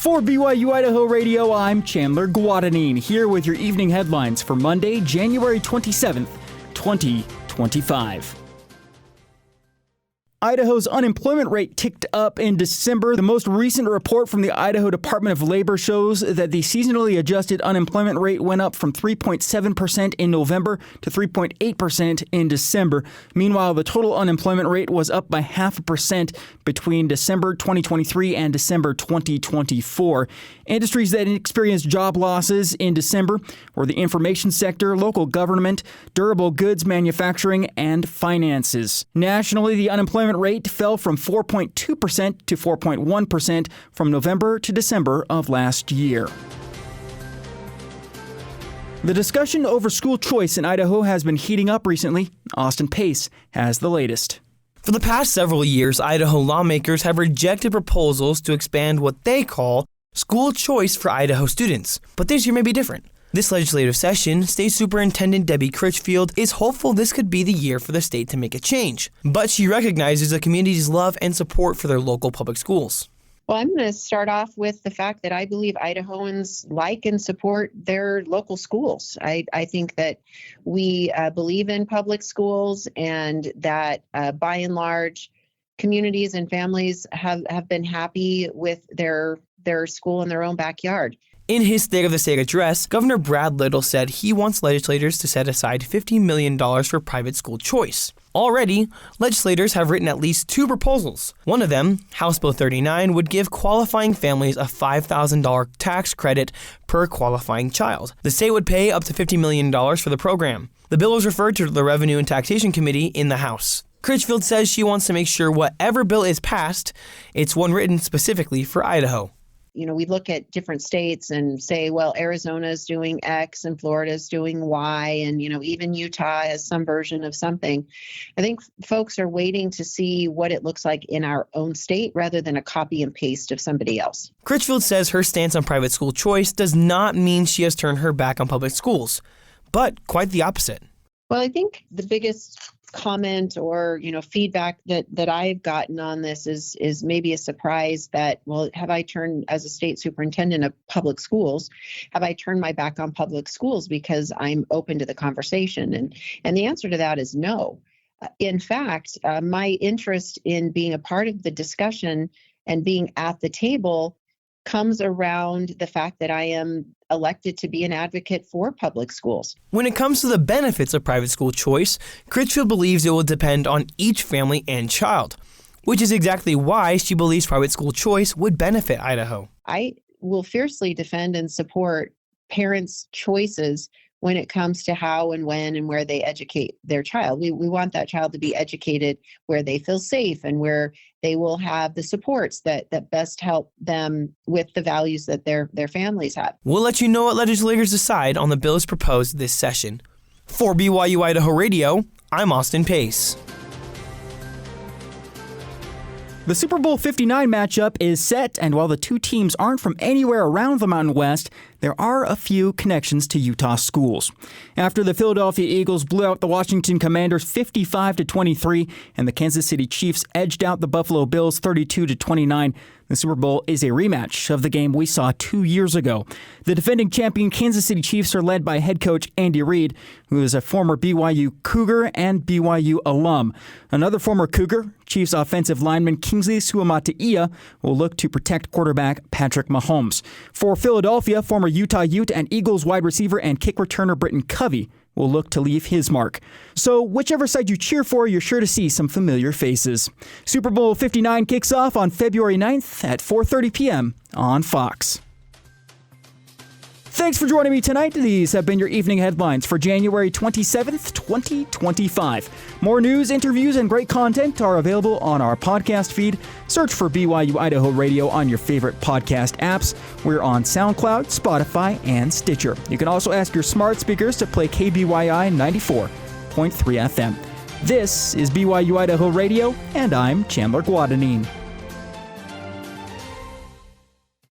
For BYU-Idaho Radio, I'm Chandler Guadagnine, here with your evening headlines for Monday, January 27th, 2025. Idaho's unemployment rate ticked up in December. The most recent report from the Idaho Department of Labor shows that the seasonally adjusted unemployment rate went up from 3.7% in November to 3.8% in December. Meanwhile, the total unemployment rate was up by 0.5% between December 2023 and December 2024. Industries that experienced job losses in December were the information sector, local government, durable goods manufacturing, and finances. Nationally, the unemployment rate fell from 4.2% to 4.1% from November to December of last year. The discussion over school choice in Idaho has been heating up recently. Austin Pace has the latest. For the past several years, Idaho lawmakers have rejected proposals to expand what they call school choice for Idaho students. But this year may be different. This legislative session, State Superintendent Debbie Critchfield is hopeful this could be the year for the state to make a change. But she recognizes the community's love and support for their local public schools. Well, I'm going to start off with the fact that I believe Idahoans like and support their local schools. I think that we believe in public schools and that by and large, communities and families have been happy with their school in their own backyard. In his State of the State address, Governor Brad Little said he wants legislators to set aside $50 million for private school choice. Already, legislators have written at least two proposals. One of them, House Bill 39, would give qualifying families a $5,000 tax credit per qualifying child. The state would pay up to $50 million for the program. The bill was referred to the Revenue and Taxation Committee in the House. Critchfield says she wants to make sure whatever bill is passed, it's one written specifically for Idaho. You know, we look at different states and say, well, Arizona's doing X and Florida's doing Y, and, even Utah has some version of something. I think folks are waiting to see what it looks like in our own state rather than a copy and paste of somebody else. Critchfield says her stance on private school choice does not mean she has turned her back on public schools, but quite the opposite. Well, I think the biggest comment or feedback that I've gotten on this is maybe a surprise that, well, have I turned, as a state superintendent of public schools, have I turned my back on public schools because I'm open to the conversation? And the answer to that is no. In fact, my interest in being a part of the discussion and being at the table comes around the fact that I am elected to be an advocate for public schools. When it comes to the benefits of private school choice, Critchfield believes it will depend on each family and child, which is exactly why she believes private school choice would benefit Idaho. I will fiercely defend and support parents' choices when it comes to how and when and where they educate their child. We want that child to be educated where they feel safe and where they will have the supports that best help them with the values that their families have. We'll let you know what legislators decide on the bills proposed this session. For BYU-Idaho Radio, I'm Austin Pace. The Super Bowl 59 matchup is set, and while the two teams aren't from anywhere around the Mountain West, there are a few connections to Utah schools. After the Philadelphia Eagles blew out the Washington Commanders 55-23, and the Kansas City Chiefs edged out the Buffalo Bills 32-29, the Super Bowl is a rematch of the game we saw 2 years ago. The defending champion Kansas City Chiefs are led by head coach Andy Reid, who is a former BYU Cougar and BYU alum. Another former Cougar, Chiefs offensive lineman Kingsley Suamataia, will look to protect quarterback Patrick Mahomes. For Philadelphia, former Utah Ute and Eagles wide receiver and kick returner Britton Covey will look to leave his mark. So whichever side you cheer for, you're sure to see some familiar faces. Super Bowl 59 kicks off on February 9th at 4:30 p.m. on Fox. Thanks for joining me tonight. These have been your evening headlines for January 27th, 2025. More news, interviews, and great content are available on our podcast feed. Search for BYU-Idaho Radio on your favorite podcast apps. We're on SoundCloud, Spotify, and Stitcher. You can also ask your smart speakers to play KBYI 94.3 FM. This is BYU-Idaho Radio, and I'm Chandler Guadagnine.